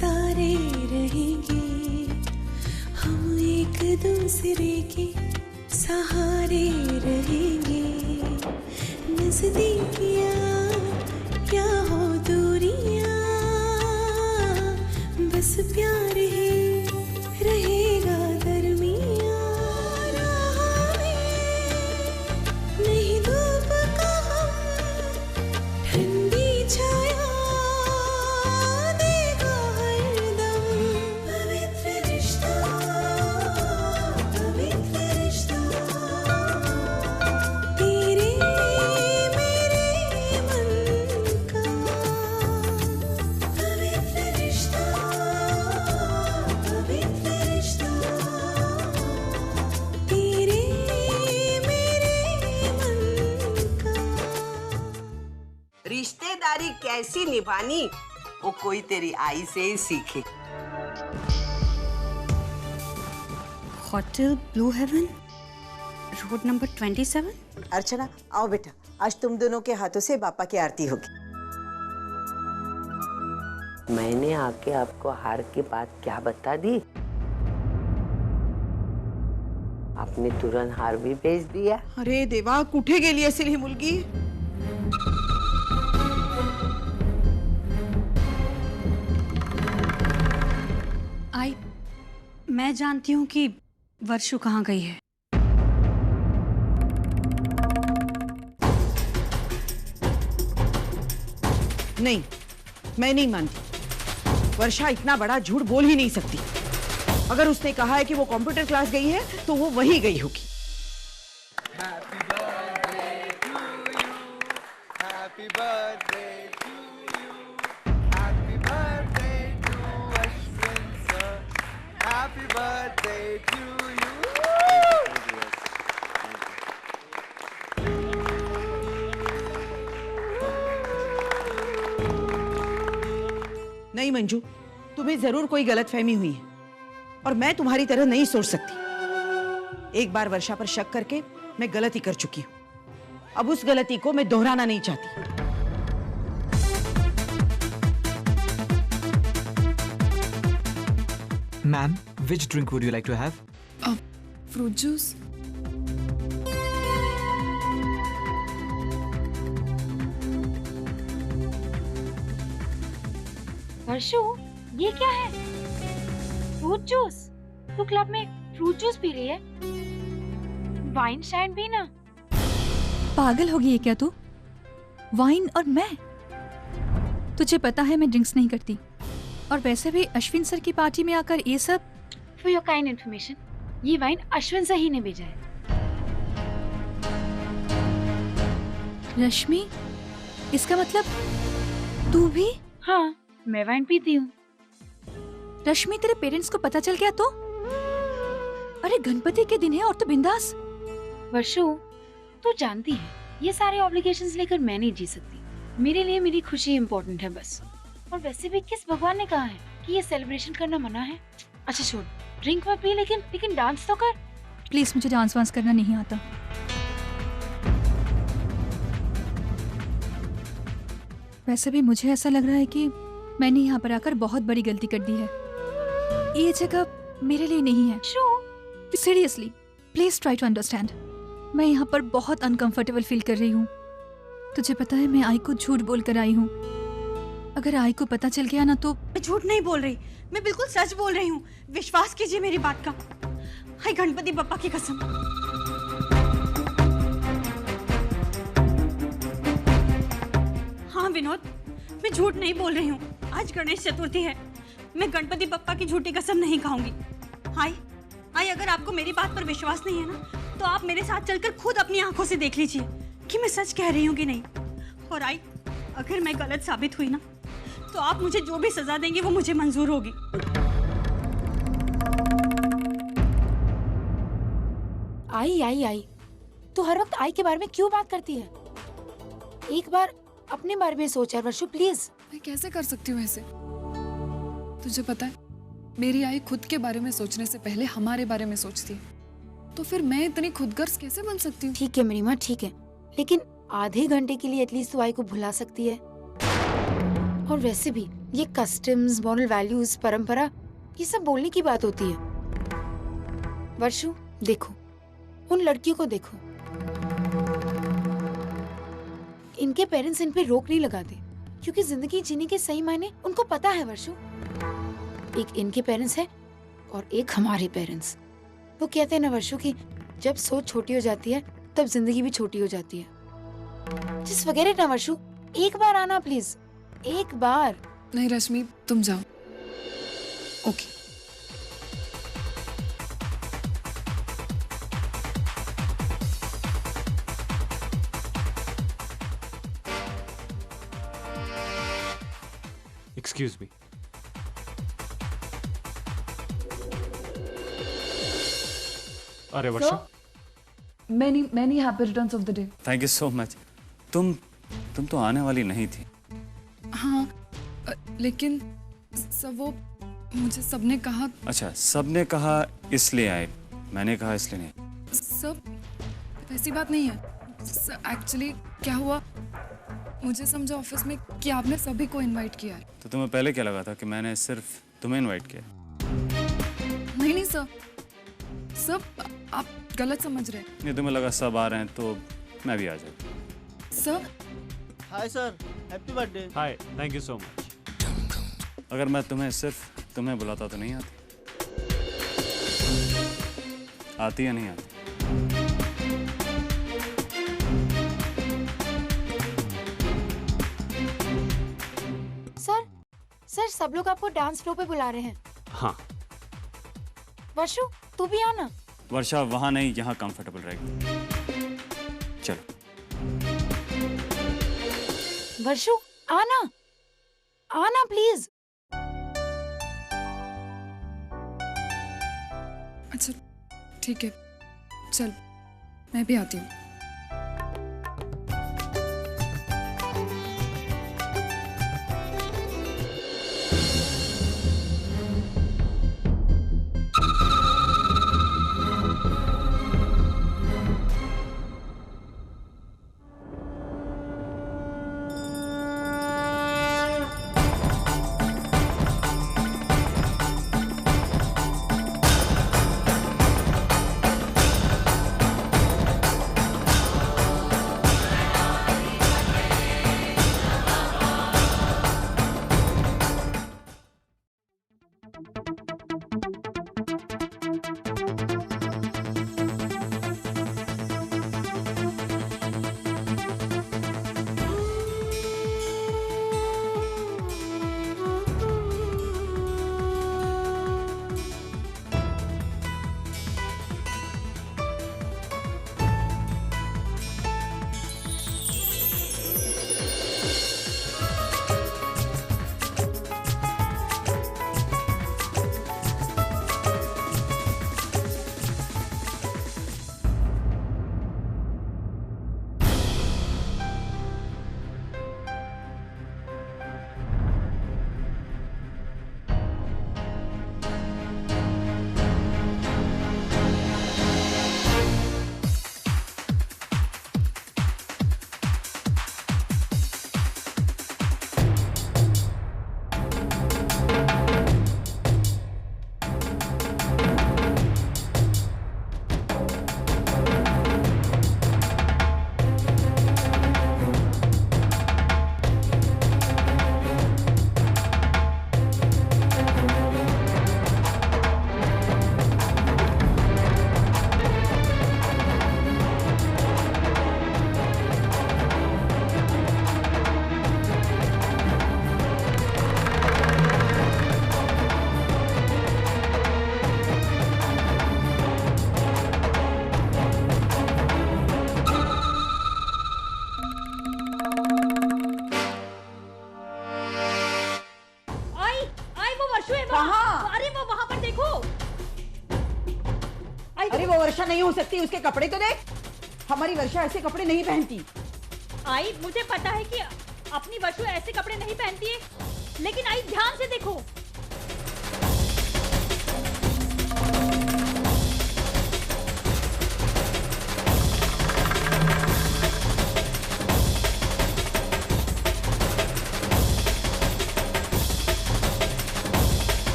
सितारे रहेंगे, हम एक दूसरे के सहारे रहेंगे। नजदीकियाँ क्या हो दूरियाँ, बस प्यार ही रहेगा दरमियाँ। राह में नहीं धूप का हम, ठंडी छाया देगा हरदम। पवित्र रिश्ता, पवित्र रिश्ता, तेरे मेरे मन का। पवित्र रिश्ता, पवित्र रिश्ता, तेरे मेरे मन का। रिश्तेदारी कैसी निभानी वो कोई तेरी आई से ही सीखे। Hotel blue haven, road number 27। Archana आओ बेटा, आज तुम दोनों के हाथों से बापा की आरती होगी। मैंने आके आपको हार की बात क्या बता दी? आपने तुरंत हार भी भेज दिया। अरे देवा, कुठे गेली असेल ही मुलगी? मैं जानती हूँ कि वर्षु कहाँ गई है। नहीं, मैं नहीं मानती। वर्षा इतना बड़ा झूठ बोल ही नहीं सकती। अगर उसने कहा है कि वो कंप्यूटर क्लास गई है तो वो वहीं गई होगी। Happy birthday to you. Happy birthday to Ashwin sir. Happy birthday to you. नहीं मंजू, तुम्हें जरूर कोई गलतफहमी हुई है और मैं तुम्हारी तरह नहीं सोच सकती। एक बार वर्षा पर शक करके मैं गलती कर चुकी हूँ। अब उस गलती को मैं दोहराना नहीं चाहती। Ma'am, which drink would you like to have? Fruit juice. Varshu, ये क्या है? Fruit juice? तू क्लब में फ्रूट जूस पी रही है? वाइन शाइन भी ना। पागल हो गई है क्या तू? वाइन और मैं? तुझे पता है मैं ड्रिंक्स नहीं करती, और वैसे भी अश्विन सर की पार्टी में आकर ये सब। फॉर योर काइंड इन्फॉर्मेशन, ये वाइन अश्विन सर ही ने भेजा है। रश्मि, इसका मतलब तू भी? हाँ, मैं वाइन पीती हूँ। रश्मि, तेरे पेरेंट्स को पता चल गया तो? अरे गणपति के दिन है और तू बिंदास। वर्षु, तू जानती है ये सारे ऑब्लिगेशंस लेकर मैं नहीं जी सकती। मेरे लिए मेरी खुशी इम्पोर्टेंट है बस। और वैसे भी किस भगवान ने कहा है कि ये सेलिब्रेशन करना मना है? अच्छा छोड़, ड्रिंक मत पी, लेकिन डांस तो कर। प्लीज, मुझे डांस वांस करना नहीं आता। वैसे भी मुझे ऐसा लग रहा है कि मैंने यहाँ पर आकर बहुत बड़ी गलती कर दी है। ये जगह मेरे लिए नहीं है। Seriously, please try to understand. मैं यहाँ पर बहुत अनकंफर्टेबल फील कर रही हूँ। तुझे पता है मैं आई को झूठ बोल कर आई हूँ। अगर आई को पता चल गया ना तो। मैं झूठ नहीं बोल रही, मैं बिल्कुल सच बोल रही हूँ। विश्वास कीजिए मेरी बात का। हाय गणपति बप्पा की कसम। हाँ विनोद, मैं झूठ नहीं बोल रही हूँ। आज गणेश चतुर्थी है, मैं गणपति बप्पा की झूठी कसम नहीं खाऊंगी। हाय, अगर आपको मेरी बात पर विश्वास नहीं है ना, तो आप मेरे साथ चलकर खुद अपनी आंखों से देख लीजिए कि मैं सच कह रही हूँ कि नहीं। और अगर मैं गलत साबित हुई ना, तो आप मुझे जो भी सजा देंगे वो मुझे मंजूर होगी। आई तो हर वक्त आई के बारे में क्यों बात करती है? एक बार अपने बारे में सोच यार वर्षु, प्लीज। मैं कैसे कर सकती हूँ ऐसे? तुझे पता है मेरी आई खुद के बारे में सोचने से पहले हमारे बारे में सोचती है, तो फिर मैं इतनी खुदगर्ज कैसे बन सकती हूँ? ठीक है मेरी माँ, ठीक है, लेकिन आधे घंटे के लिए एटलीस्ट तो आई को भुला सकती है। और वैसे भी ये कस्टम्स, मॉरल वैल्यूज, परंपरा, ये सब बोलने की बात होती है। वर्षु, देखो, उन लड़कियों को देखो, इनके पेरेंट्स इन पे रोक नहीं लगाते क्योंकि जिंदगी जीने के सही मायने उनको पता है। वर्षु, एक इनके पेरेंट्स है और एक हमारे पेरेंट्स। वो कहते हैं ना वर्षु कि जब सोच छोटी हो जाती है तब जिंदगी भी छोटी हो जाती है। जिस वगैरह ना वर्षु, एक बार आना प्लीज, एक बार। नहीं रश्मि, तुम जाओ। ओके। Excuse me. अरे वर्षा, Many happy returns of the day. Thank you so much. तुम तो आने वाली नहीं थी। हाँ, लेकिन सब वो मुझे सबने कहा। अच्छा, सबने कहा इसलिए आए, मैंने कहा इसलिए नहीं। सब वैसी बात नहीं है। एक्चुअली क्या हुआ, मुझे समझा ऑफिस में कि आपने सभी को इनवाइट किया है। तो तुम्हें पहले क्या लगा था कि मैंने सिर्फ तुम्हें इनवाइट किया? नहीं सर, सब आप गलत समझ रहे हैं। नहीं, तुम्हें लगा सब आ रहे हैं तो मैं भी आ जाऊँ। Sir, hi sir, happy birthday. Hi, thank you so much. अगर मैं तुम्हें बुलाता तो नहीं आती? आती या नहीं आती? सर, सब लोग आपको डांस फ्लोर पे बुला रहे हैं। हाँ। वर्षु, तू भी आना। वर्षा, वहां नहीं, यहाँ कंफर्टेबल रहेगी। चलो। वर्षु, आना प्लीज। अच्छा ठीक है, चल मैं भी आती हूँ। अरे वो वर्षा नहीं हो सकती, उसके कपड़े तो देख। हमारी वर्षा ऐसे कपड़े नहीं पहनती। आई, मुझे पता है कि अपनी वर्षा ऐसे कपड़े नहीं पहनती है, लेकिन आई ध्यान से देखो।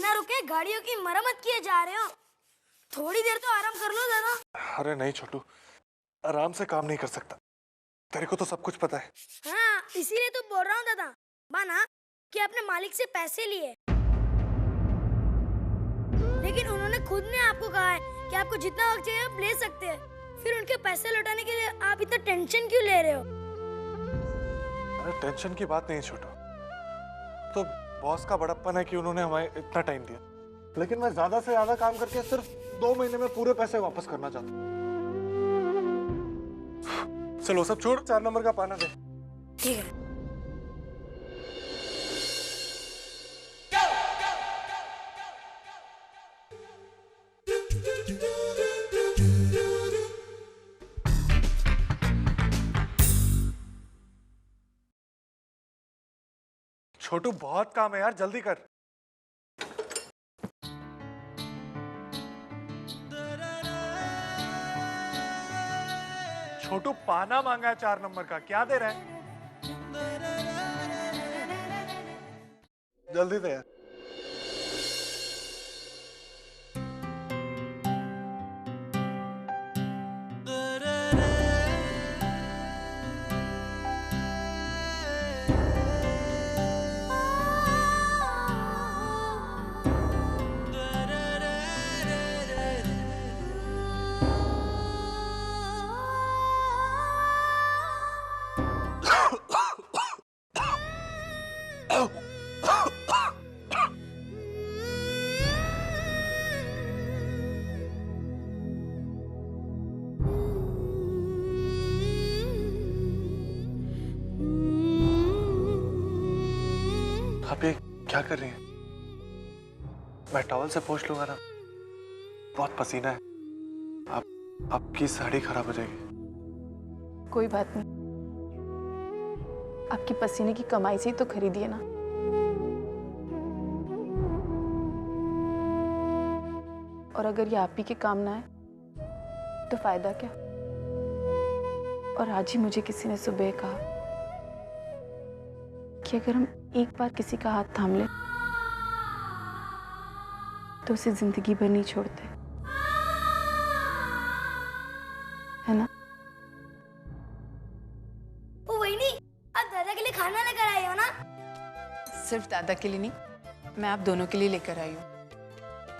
बिना रुके गाड़ियों की मरम्मत किए जा रहे हो। थोड़ी देर तो आराम कर लो दादा। अरे नहीं छोटू, आराम से काम नहीं कर सकता, तेरे को तो सब कुछ पता है। हाँ, इसीलिए तो बोल रहा हूँ दादा, माना कि अपने मालिक से पैसे लिए, लेकिन उन्होंने खुद ने आपको कहा है कि आपको जितना वक्त चाहिए आप ले सकते हैं। फिर उनके पैसे लौटाने के लिए आप इतना टेंशन क्यों ले रहे हो? अरे टेंशन की बात नहीं है छोटू, तो बॉस का बड़प्पन है कि उन्होंने हमें इतना टाइम दिया, लेकिन मैं ज्यादा से ज्यादा काम करके सिर्फ 2 महीने में पूरे पैसे वापस करना चाहता हूँ। चलो सब छोड़, 4 नंबर का पाना दे। ठीक है। छोटू बहुत काम है यार, जल्दी कर। छोटू पाना मांगा है 4 नंबर का, क्या दे रहा है? जल्दी दे यार। आप ये क्या कर रही हैं? मैं टॉवल से पोंछ लूंगा ना, बहुत पसीना है। आपकी साड़ी खराब हो जाएगी। कोई बात नहीं, आपकी पसीने की कमाई से ही तो खरीदी है ना। और अगर ये आप ही के काम ना है तो फायदा क्या? और आज ही मुझे किसी ने सुबह कहा कि अगर हम एक बार किसी का हाथ थाम लें तो उसे जिंदगी भर नहीं छोड़ते, है ना? ओ वही नहीं, आप दादा के लिए खाना लेकर आए हो ना? सिर्फ दादा के लिए नहीं, मैं आप दोनों के लिए लेकर आई हूँ।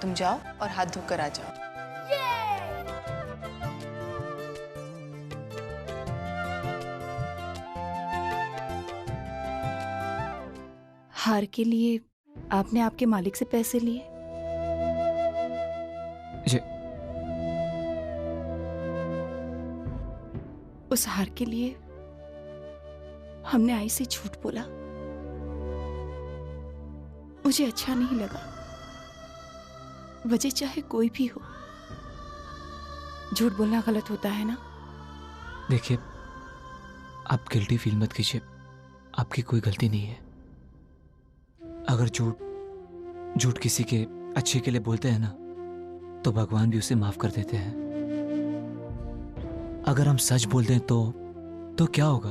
तुम जाओ और हाथ धोकर आ जाओ। हार के लिए आपने आपके मालिक से पैसे लिए? उस हार के लिए हमने आई से झूठ बोला। मुझे अच्छा नहीं लगा, वजह चाहे कोई भी हो। झूठ बोलना गलत होता है ना? देखिए, आप गिल्टी फील मत कीजिए, आपकी कोई गलती नहीं है। अगर झूठ किसी के अच्छे के लिए बोलते हैं ना, तो भगवान भी उसे माफ कर देते हैं। अगर हम सच बोल दें तो क्या होगा?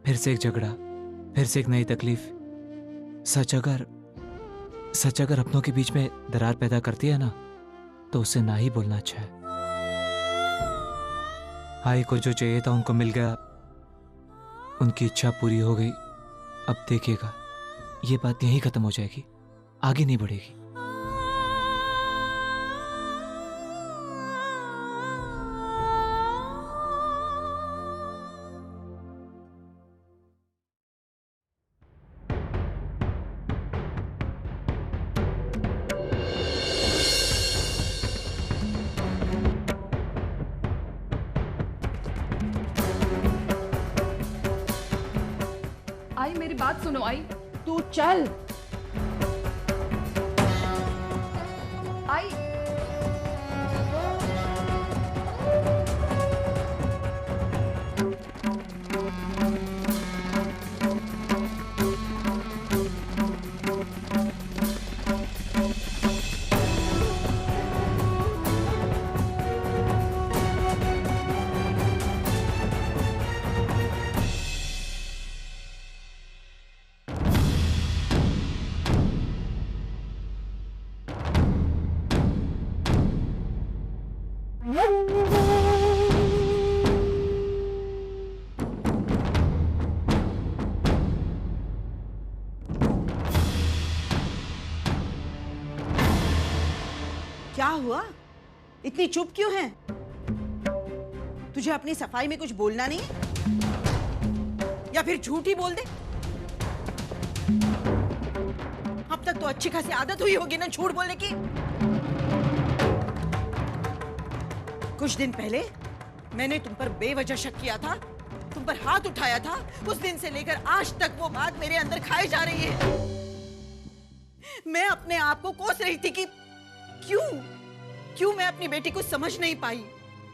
फिर से एक झगड़ा, फिर से एक नई तकलीफ। सच अगर अपनों के बीच में दरार पैदा करती है ना, तो उसे ना ही बोलना अच्छा है। भाई को जो चाहिए था उनको मिल गया, उनकी इच्छा पूरी हो गई। अब देखिएगा, ये बात यहीं खत्म हो जाएगी, आगे नहीं बढ़ेगी। आई, मेरी बात सुनो। आई, तू चल। आई, क्या हुआ? इतनी चुप क्यों है? तुझे अपनी सफाई में कुछ बोलना नहीं है? या फिर झूठ ही बोल दे? अब तक तो अच्छी खासी आदत हुई होगी ना झूठ बोलने की। कुछ दिन पहले मैंने तुम पर बेवजह शक किया था, तुम पर हाथ उठाया था। उस दिन से लेकर आज तक वो बात मेरे अंदर खाई जा रही है। मैं अपने आप को कोस रही थी कि क्यों मैं अपनी बेटी को समझ नहीं पाई,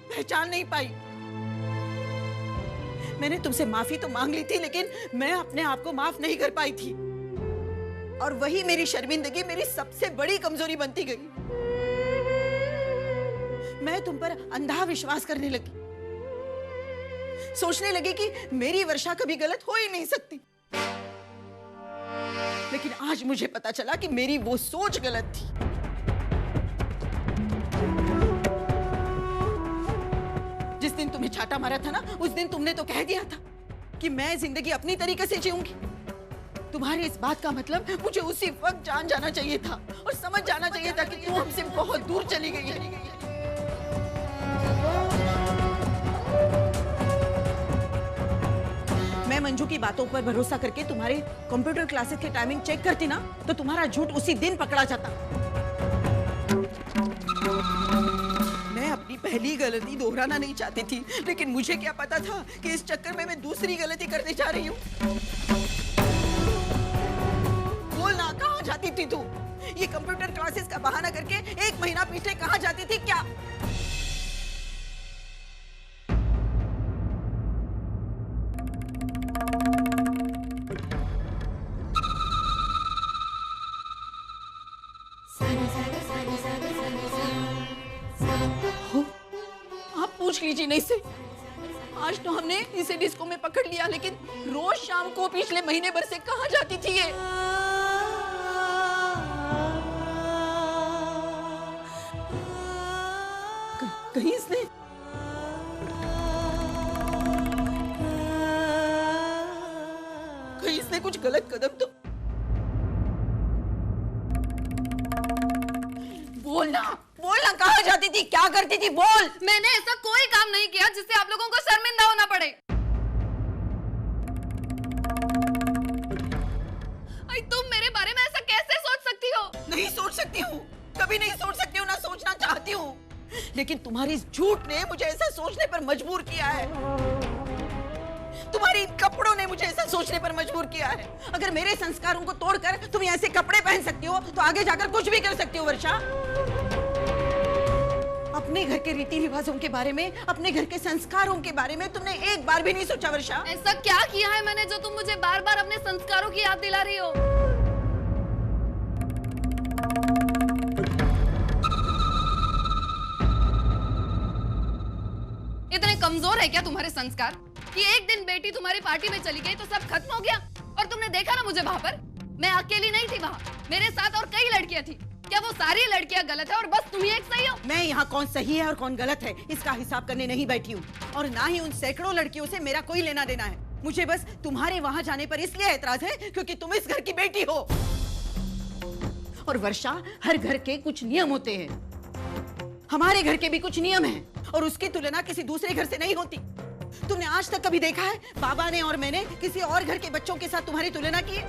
पहचान नहीं पाई। मैंने तुमसे माफी तो मांग ली थी, लेकिन मैं अपने आप को माफ नहीं कर पाई थी। और वही मेरी शर्मिंदगी मेरी सबसे बड़ी कमजोरी बनती गई। मैं तुम पर अंधा विश्वास करने लगी, सोचने लगी कि मेरी वर्षा कभी गलत हो ही नहीं सकती। लेकिन आज मुझे पता चला कि मेरी वो सोच गलत थी। जिस दिन तुम्हें छाटा मारा था ना, उस दिन तुमने तो कह दिया था कि मैं जिंदगी अपनी तरीके से जीऊंगी। तुम्हारी इस बात का मतलब मुझे उसी वक्त जान जाना चाहिए था और समझ जाना चाहिए था कि तू हमसे बहुत दूर चली गई है। मैं मंजू की बातों पर भरोसा करके तुम्हारे कंप्यूटर क्लासेस की टाइमिंग चेक करती ना, तो तुम्हारा झूठ उसी दिन पकड़ा जाता। मैं अपनी पहली गलती दोहराना नहीं चाहती थी, लेकिन मुझे क्या पता था कि इस चक्कर में मैं दूसरी गलती करने जा रही हूँ। बोलना, कहाँ जाती थी तू? ये कंप्यूटर क्लासेस का बहाना करके 1 महीना पीछे कहाँ जाती थी क्या? आप पूछ लीजिए नहीं से। आज तो हमने इसे डिस्को में पकड़ लिया, लेकिन रोज शाम को पिछले महीने भर से कहाँ जाती थी ये? कहीं इसने कुछ गलत कदम तो बोलना कहाँ जाती थी, क्या करती थी? बोल। मैंने ऐसा कोई काम नहीं किया जिससे आप लोगों को शर्मिंदा होना पड़े। तुम मेरे बारे में ऐसा कैसे सोच सकती हो? नहीं सोच सकती हूँ, कभी नहीं सोच सकती हूँ, ना सोचना चाहती हूँ। लेकिन तुम्हारी इस झूठ ने मुझे ऐसा सोचने पर मजबूर किया है। तुम्हारी इन कपड़ों ने मुझे ऐसा सोचने पर मजबूर किया है। अगर मेरे संस्कारों को तोड़कर तुम ऐसे कपड़े पहन सकती हो, तो आगे जाकर कुछ भी कर सकती हो वर्षा। अपने घर के रीति रिवाजों के बारे में, अपने घर के संस्कारों के बारे में तुमने एक बार भी नहीं सोचा वर्षा। ऐसा क्या किया है मैंने जो तुम मुझे बार बार अपने संस्कारों की याद दिला रही हो? इतने कमजोर है क्या तुम्हारे संस्कार कि एक दिन बेटी तुम्हारी पार्टी में चली गई तो सब खत्म हो गया? और तुमने देखा ना मुझे वहाँ पर, मैं अकेली नहीं थी वहाँ, मेरे साथ और कई लड़कियां थी। क्या वो सारी लड़कियां गलत है और बस तुम ही एक सही हो? मैं यहाँ कौन सही है और कौन गलत है इसका हिसाब करने नहीं बैठी हूँ, और ना ही उन सैकड़ों लड़कियों से मेरा कोई लेना देना है। मुझे बस तुम्हारे वहाँ जाने पर इसलिए एतराज है क्योंकि तुम इस घर की बेटी हो। और वर्षा, हर घर के कुछ नियम होते हैं, हमारे घर के भी कुछ नियम हैं, और उसकी तुलना किसी दूसरे घर से नहीं होती। तुमने आज तक कभी देखा है बाबा ने और मैंने किसी और घर के बच्चों के साथ तुम्हारी तुलना की?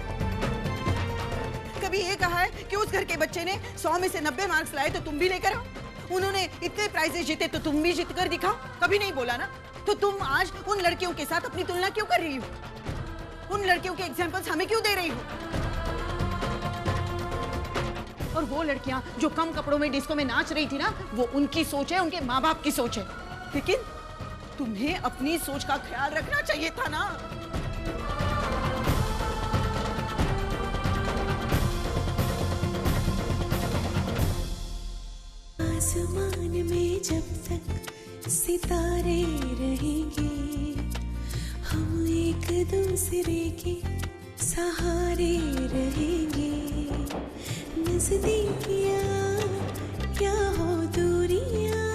कभी ये कहा है कि उस घर के बच्चे ने 100 में से 90 मार्क्स लाए तो तुम भी लेकर आओ, उन्होंने इतने प्राइजेस जीते तो तुम भी जीत कर दिखाओ? कभी नहीं बोला ना। तो तुम आज उन लड़कियों के साथ अपनी तुलना क्यों कर रही हो? उन लड़कियों के एग्जाम्पल्स हमें क्यों दे रही हो? और वो लड़कियां जो कम कपड़ों में डिस्को में नाच रही थी ना, वो उनकी सोच है, उनके माँ बाप की सोच है। लेकिन तुम्हें अपनी सोच का ख्याल रखना चाहिए था ना। आसमान में जब तक सितारे रहेंगे, हम एक दूसरे के सहारे रहेंगे। नजदीकियां क्या हो दूरियां,